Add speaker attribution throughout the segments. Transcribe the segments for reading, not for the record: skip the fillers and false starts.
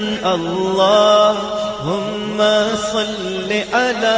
Speaker 1: اللهم صل على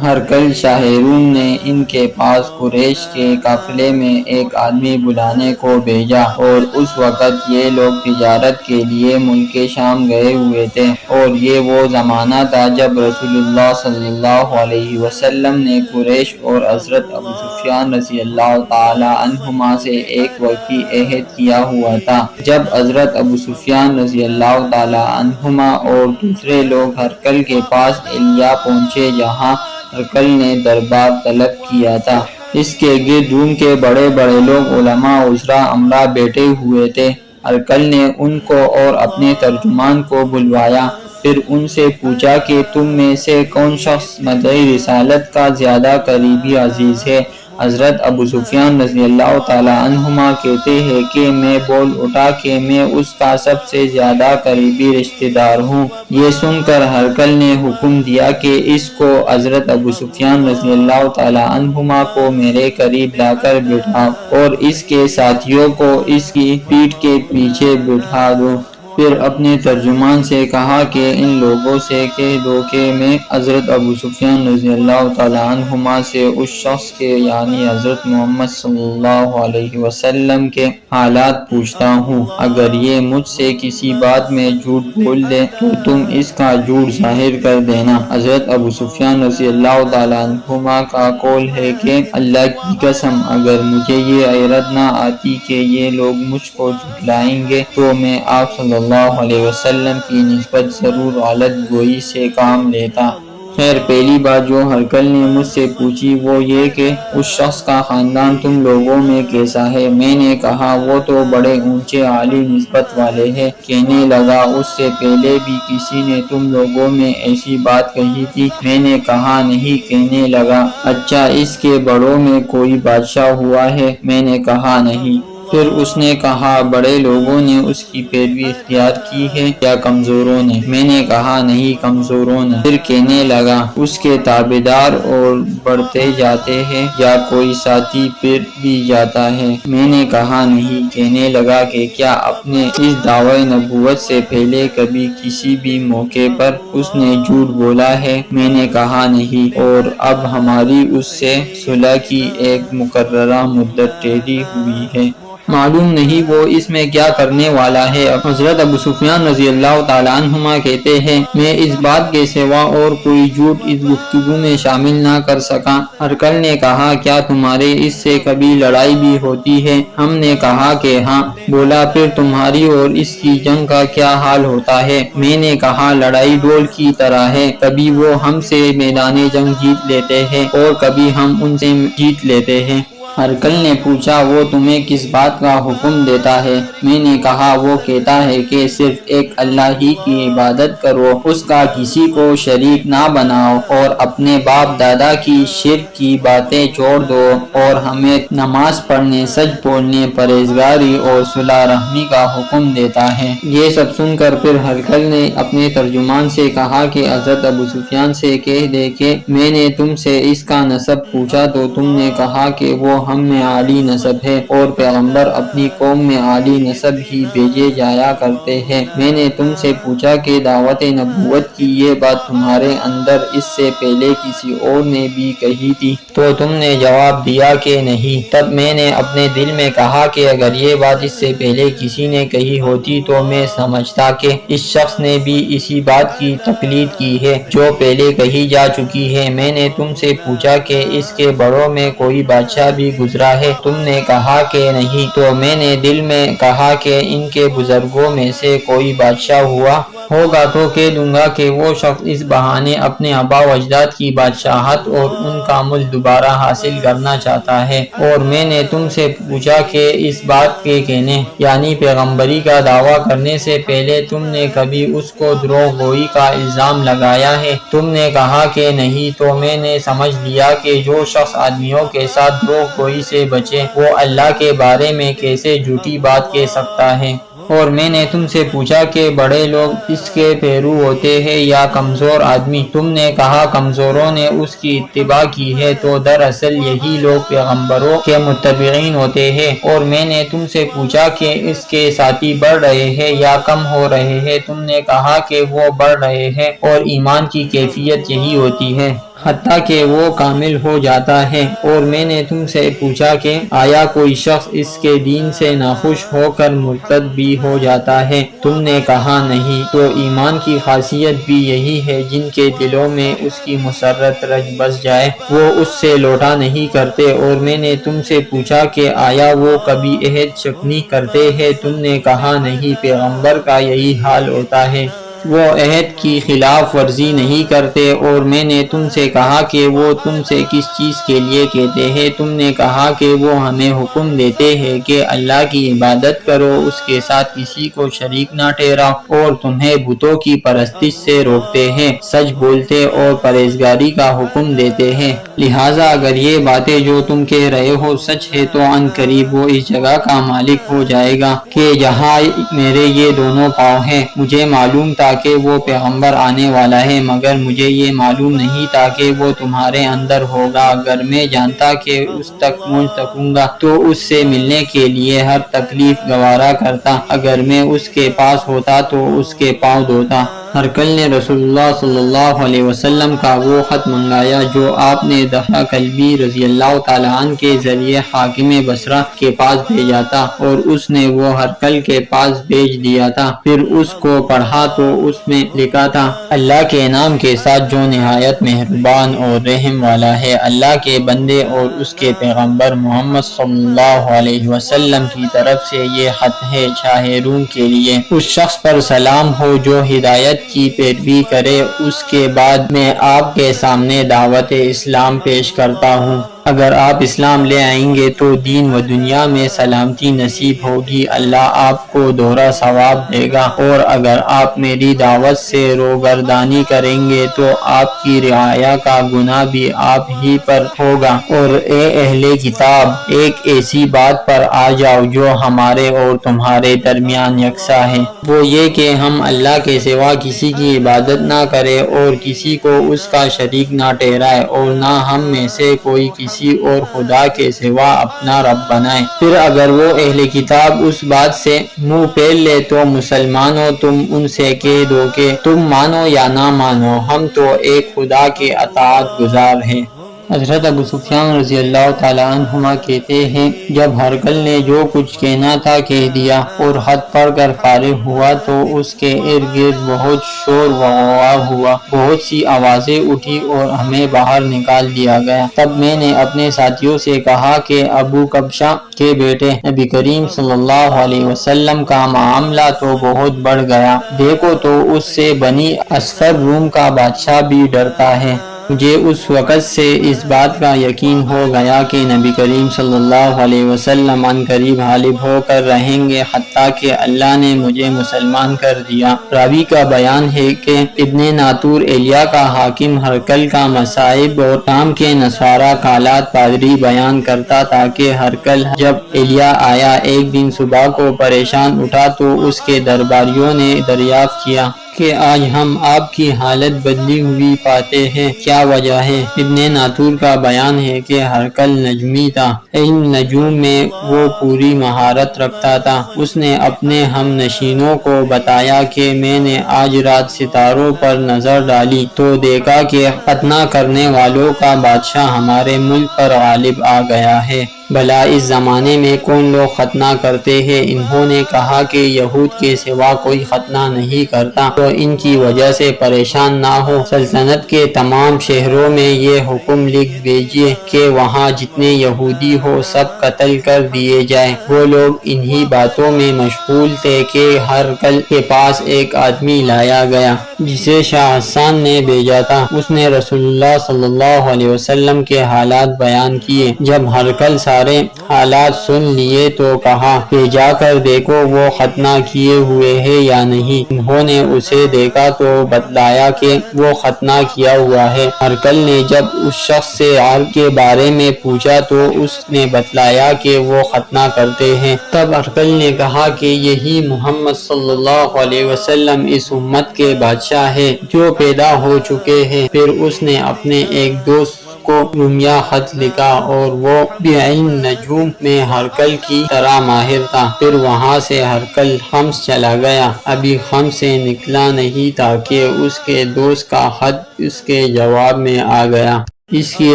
Speaker 2: ہرقل شاہ روم نے ان کے پاس قریش کے قافلے میں ایک آدمی بلانے کو بھیجا، اور اس وقت یہ لوگ تجارت کے لیے ملک شام گئے ہوئے تھے، اور یہ وہ زمانہ تھا جب رسول اللہ صلی اللہ علیہ وسلم نے قریش اور حضرت ابو سفیان رضی اللہ تعالی عنہما سے ایک وقتی عہد کیا ہوا تھا۔ جب حضرت ابو سفیان رضی اللہ تعالی عنہما اور دوسرے لوگ ہرقل کے پاس ایلیا پہنچے جہاں ہرقل نے دربار طلب کیا تھا، اس کے گرد روم کے بڑے بڑے لوگ علماء وزراء امراء بیٹھے ہوئے تھے۔ ہرقل نے ان کو اور اپنے ترجمان کو بلوایا، پھر ان سے پوچھا کہ تم میں سے کون شخص مدعی رسالت کا زیادہ قریبی عزیز ہے؟ حضرت ابو سفیان رضی اللہ تعالی عنہما کہتے ہیں کہ میں بول اٹھا کہ میں اس کا سب سے زیادہ قریبی رشتہ دار ہوں۔ یہ سن کر ہرقل نے حکم دیا کہ اس کو حضرت ابو سفیان رضی اللہ تعالی عنہما کو میرے قریب لا کر بٹھاؤ، اور اس کے ساتھیوں کو اس کی پیٹھ کے پیچھے بٹھا دو۔ پھر اپنے ترجمان سے کہا کہ ان لوگوں سے کہہ دو کہ میں حضرت ابو سفیان رضی اللہ تعالی عنہما سے اس شخص کے یعنی حضرت محمد صلی اللہ علیہ وسلم کے حالات پوچھتا ہوں، اگر یہ مجھ سے کسی بات میں جھوٹ بول دے تو تم اس کا جھوٹ ظاہر کر دینا۔ حضرت ابو سفیان رضی اللہ تعالی عنہما کا قول ہے کہ اللہ کی قسم اگر مجھے یہ حیرت نہ آتی کہ یہ لوگ مجھ کو جھٹلائیں گے تو میں آپ صلی اللہ علیہ وسلم کی نسبت ضرور غلط گوئی سے کام لیتا۔ خیر، پہلی بات جو ہرقل نے مجھ سے پوچھی وہ یہ کہ اس شخص کا خاندان تم لوگوں میں کیسا ہے؟ میں نے کہا وہ تو بڑے اونچے عالی نسبت والے ہیں۔ کہنے لگا اس سے پہلے بھی کسی نے تم لوگوں میں ایسی بات کہی تھی؟ میں نے کہا نہیں۔ کہنے لگا اچھا اس کے بڑوں میں کوئی بادشاہ ہوا ہے؟ میں نے کہا نہیں۔ پھر اس نے کہا بڑے لوگوں نے اس کی پیروی اختیار کی ہے یا کمزوروں نے؟ میں نے کہا نہیں، کمزوروں نے۔ پھر کہنے لگا اس کے تابعدار اور بڑھتے جاتے ہیں یا کوئی ساتھی پھر بھی جاتا ہے؟ میں نے کہا نہیں۔ کہنے لگا کہ کیا اپنے اس دعوی نبوت سے پہلے کبھی کسی بھی موقع پر اس نے جھوٹ بولا ہے؟ میں نے کہا نہیں، اور اب ہماری اس سے صلح کی ایک مقررہ مدت ٹھہری ہوئی ہے، معلوم نہیں وہ اس میں کیا کرنے والا ہے۔ حضرت ابو سفیان رضی اللہ تعالی عنہما کہتے ہیں میں اس بات کے سوا اور کوئی جھوٹ اس گفتگو میں شامل نہ کر سکا۔ ہرقل نے کہا کیا تمہارے اس سے کبھی لڑائی بھی ہوتی ہے؟ ہم نے کہا کہ ہاں۔ بولا پھر تمہاری اور اس کی جنگ کا کیا حال ہوتا ہے؟ میں نے کہا لڑائی ڈول کی طرح ہے، کبھی وہ ہم سے میدان جنگ جیت لیتے ہیں اور کبھی ہم ان سے جیت لیتے ہیں۔ ہرقل نے پوچھا وہ تمہیں کس بات کا حکم دیتا ہے؟ میں نے کہا وہ کہتا ہے کہ صرف ایک اللہ ہی کی عبادت کرو، اس کا کسی کو شریک نہ بناؤ، اور اپنے باپ دادا کی شرک کی باتیں چھوڑ دو، اور ہمیں نماز پڑھنے، سچ بولنے، پرہیزگاری اور صلح رحمی کا حکم دیتا ہے۔ یہ سب سن کر پھر ہرقل نے اپنے ترجمان سے کہا کہ حضرت ابو سفیان سے کہہ دے کہ میں نے تم سے اس کا نسب پوچھا تو تم نے کہا کہ وہ ہم میں عالی نسب ہے اور پیغمبر اپنی قوم میں عالی نسب ہی بھیجے جایا کرتے ہیں۔ میں نے تم سے پوچھا کہ دعوت نبوت کی یہ بات تمہارے اندر اس سے پہلے کسی اور نے بھی کہی تھی تو تم نے جواب دیا کہ نہیں۔ تب میں نے اپنے دل میں کہا کہ اگر یہ بات اس سے پہلے کسی نے کہی ہوتی تو میں سمجھتا کہ اس شخص نے بھی اسی بات کی تقلید کی ہے جو پہلے کہی جا چکی ہے۔ میں نے تم سے پوچھا کہ اس کے بڑوں میں کوئی بادشاہ بھی گزرا ہے؟ تم نے کہا کہ نہیں۔ تو میں نے دل میں کہا کہ ان کے بزرگوں میں سے کوئی بادشاہ ہوا ہوگا تو کہہ دوں گا کہ وہ شخص اس بہانے اپنے آباء و اجداد کی بادشاہت اور ان کا ملک دوبارہ حاصل کرنا چاہتا ہے۔ اور میں نے تم سے پوچھا کہ اس بات کے کہنے یعنی پیغمبری کا دعویٰ کرنے سے پہلے تم نے کبھی اس کو دروغ گوئی کا الزام لگایا ہے؟ تم نے کہا کہ نہیں۔ تو میں نے سمجھ لیا کہ جو شخص آدمیوں کے ساتھ دروغ گوئی سے بچے وہ اللہ کے بارے میں کیسے جھوٹی بات کہہ سکتا ہے۔ اور میں نے تم سے پوچھا کہ بڑے لوگ اس کے پیرو ہوتے ہیں یا کمزور آدمی؟ تم نے کہا کمزوروں نے اس کی اتباع کی ہے، تو دراصل یہی لوگ پیغمبروں کے متبعین ہوتے ہیں۔ اور میں نے تم سے پوچھا کہ اس کے ساتھی بڑھ رہے ہیں یا کم ہو رہے ہیں؟ تم نے کہا کہ وہ بڑھ رہے ہیں، اور ایمان کی کیفیت یہی ہوتی ہے حتیٰ کہ وہ کامل ہو جاتا ہے۔ اور میں نے تم سے پوچھا کہ آیا کوئی شخص اس کے دین سے ناخوش ہو کر مرتد بھی ہو جاتا ہے؟ تم نے کہا نہیں۔ تو ایمان کی خاصیت بھی یہی ہے، جن کے دلوں میں اس کی مسرت رچ بس جائے وہ اس سے لوٹا نہیں کرتے۔ اور میں نے تم سے پوچھا کہ آیا وہ کبھی عہد شکنی کرتے ہیں؟ تم نے کہا نہیں، پیغمبر کا یہی حال ہوتا ہے، وہ عہد کی خلاف ورزی نہیں کرتے۔ اور میں نے تم سے کہا کہ وہ تم سے کس چیز کے لیے کہتے ہیں؟ تم نے کہا کہ وہ ہمیں حکم دیتے ہیں کہ اللہ کی عبادت کرو، اس کے ساتھ کسی کو شریک نہ ٹھہراؤ، اور تمہیں بتوں کی پرستش سے روکتے ہیں، سچ بولتے اور پرہیزگاری کا حکم دیتے ہیں۔ لہٰذا اگر یہ باتیں جو تم کہہ رہے ہو سچ ہے تو ان قریب وہ اس جگہ کا مالک ہو جائے گا کہ جہاں میرے یہ دونوں پاؤں ہیں۔ مجھے معلوم تھا کہ وہ پیغمبر آنے والا ہے، مگر مجھے یہ معلوم نہیں تھا کہ وہ تمہارے اندر ہوگا۔ اگر میں جانتا کہ اس تک پہنچ سکوں گا تو اس سے ملنے کے لیے ہر تکلیف گوارا کرتا، اگر میں اس کے پاس ہوتا تو اس کے پاؤں دھوتا۔ ہرقل نے رسول اللہ صلی اللہ علیہ وسلم کا وہ خط منگایا جو آپ نے دحیہ کلبی رضی اللہ تعالیٰ عنہ کے ذریعے حاکم بصرہ کے پاس بھیجا تھا، اور اس نے وہ ہرقل کے پاس بھیج دیا تھا۔ پھر اس کو پڑھا تو اس میں لکھا تھا، اللہ کے نام کے ساتھ جو نہایت مہربان اور رحم والا ہے۔ اللہ کے بندے اور اس کے پیغمبر محمد صلی اللہ علیہ وسلم کی طرف سے یہ خط ہے شاہ روم کے لیے۔ اس شخص پر سلام ہو جو ہدایت کی پیروی کرے۔ اس کے بعد میں آپ کے سامنے دعوت اسلام پیش کرتا ہوں۔ اگر آپ اسلام لے آئیں گے تو دین و دنیا میں سلامتی نصیب ہوگی، اللہ آپ کو دوہرا ثواب دے گا، اور اگر آپ میری دعوت سے روگردانی کریں گے تو آپ کی رعایا کا گناہ بھی آپ ہی پر ہوگا۔ اور اے اہل کتاب، ایک ایسی بات پر آ جاؤ جو ہمارے اور تمہارے درمیان یکساں ہے، وہ یہ کہ ہم اللہ کے سوا کسی کی عبادت نہ کرے اور کسی کو اس کا شریک نہ ٹھہرائے، اور نہ ہم میں سے کوئی کسی اور خدا کے سوا اپنا رب بنائے۔ پھر اگر وہ اہل کتاب اس بات سے منہ پھیر لے تو مسلمانوں تم ان سے کہہ دو کہ تم مانو یا نہ مانو، ہم تو ایک خدا کے اطاعت گزار ہیں۔ حضرت ابو سفیان رضی اللہ تعالیٰ عنہما کہتے ہیں، جب ہرقل نے جو کچھ کہنا تھا کہہ دیا اور خط پڑھ کر فارغ ہوا تو اس کے ارد گرد بہت شور و غوغا ہوا، بہت سی آوازیں اٹھی اور ہمیں باہر نکال دیا گیا۔ تب میں نے اپنے ساتھیوں سے کہا کہ ابو کبشہ کے بیٹے نبی کریم صلی اللہ علیہ وسلم کا معاملہ تو بہت بڑھ گیا، دیکھو تو اس سے بنی اصفر روم کا بادشاہ بھی ڈرتا ہے۔ مجھے اس وقت سے اس بات کا یقین ہو گیا کہ نبی کریم صلی اللہ علیہ وسلم عن قریب غالب ہو کر رہیں گے، حتیٰ کہ اللہ نے مجھے مسلمان کر دیا۔ راوی کا بیان ہے کہ ابن ناطور ایلیا کا حاکم ہرقل کا مصائب اور شام کے نصارہ کا حالات پادری بیان کرتا تھا کہ ہرقل جب ایلیا آیا ایک دن صبح کو پریشان اٹھا تو اس کے درباریوں نے دریافت کیا کہ آج ہم آپ کی حالت بدلی ہوئی پاتے ہیں، کیا وجہ ہے؟ ابن ناطور کا بیان ہے کہ ہرقل نجمی تھا، علم نجوم میں وہ پوری مہارت رکھتا تھا۔ اس نے اپنے ہم نشینوں کو بتایا کہ میں نے آج رات ستاروں پر نظر ڈالی تو دیکھا کہ ختنہ کرنے والوں کا بادشاہ ہمارے ملک پر غالب آ گیا ہے۔ بھلا اس زمانے میں کون لوگ ختنہ کرتے ہیں؟ انہوں نے کہا کہ یہود کے سوا کوئی ختنہ نہیں کرتا، تو ان کی وجہ سے پریشان نہ ہو۔ سلطنت کے تمام شہروں میں یہ حکم لکھ بھیجیے کہ وہاں جتنے یہودی ہو سب قتل کر دیے جائیں۔ وہ لوگ انہی باتوں میں مشغول تھے کہ ہرقل کے پاس ایک آدمی لایا گیا جسے شاہ حسان نے بھیجا تھا۔ اس نے رسول اللہ صلی اللہ علیہ وسلم کے حالات بیان کیے۔ جب ہرقل
Speaker 3: سارے حالات سن لیے تو کہا کہ جا کر دیکھو وہ ختنہ کیے ہوئے ہے یا نہیں۔ انہوں نے اسے دیکھا تو بتلایا کہ وہ ختنہ کیا ہوا ہے۔ ہرقل نے جب اس شخص سے عرب کے بارے میں پوچھا تو اس نے بتلایا کہ وہ ختنہ کرتے ہیں۔ تب ہرقل نے کہا کہ یہی محمد صلی اللہ علیہ وسلم اس امت کے بادشاہ ہے جو پیدا ہو چکے ہیں۔ پھر اس نے اپنے ایک دوست کو رومیہ خط لکھا اور وہ بعلم نجوم میں ہرقل کی طرح ماہر تھا۔ پھر وہاں سے ہرقل حمص چلا گیا، ابھی حمص سے نکلا نہیں تھا کہ اس کے دوست کا خط اس کے جواب میں آ گیا۔ اس کی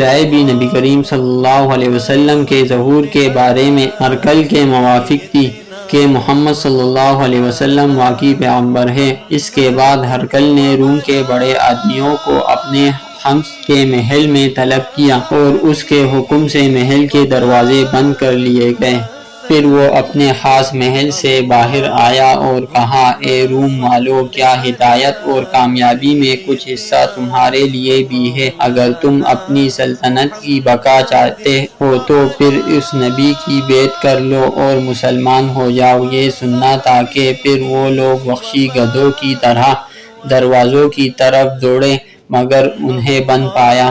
Speaker 3: رائے بھی نبی کریم صلی اللہ علیہ وسلم کے ظہور کے بارے میں ہرقل کے موافق تھی کہ محمد صلی اللہ علیہ وسلم واقعی پیغمبر ہے۔ اس کے بعد ہرقل نے روم کے بڑے آدمیوں کو اپنے حمص کے محل میں طلب کیا اور اس کے حکم سے محل کے دروازے بند کر لیے گئے۔ پھر وہ اپنے خاص محل سے باہر آیا اور کہا، اے روم والو، کیا ہدایت اور کامیابی میں کچھ حصہ تمہارے لیے بھی ہے؟ اگر تم اپنی سلطنت کی بقا چاہتے ہو تو پھر اس نبی کی بیعت کر لو اور مسلمان ہو جاؤ۔ یہ سننا تھا کہ پھر وہ لوگ وحشی گدھوں کی طرح دروازوں کی طرف دوڑے مگر انہیں بند پایا۔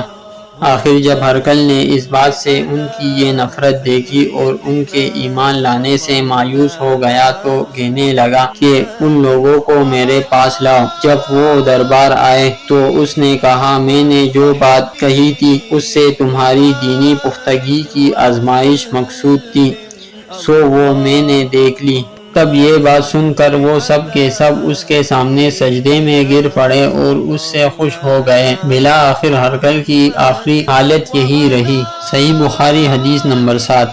Speaker 3: آخر جب ہرقل نے اس بات سے ان کی یہ نفرت دیکھی اور ان کے ایمان لانے سے مایوس ہو گیا تو کہنے لگا کہ ان لوگوں کو میرے پاس لاؤ۔ جب وہ دربار آئے تو اس نے کہا، میں نے جو بات کہی تھی اس سے تمہاری دینی پختگی کی آزمائش مقصود تھی، سو وہ میں نے دیکھ لی۔ تب یہ بات سن کر وہ سب کے سب اس کے سامنے سجدے میں گر پڑے اور اس سے خوش ہو گئے۔ بالآخر ہرقل کی آخری حالت یہی رہی۔ صحیح بخاری حدیث نمبر 7۔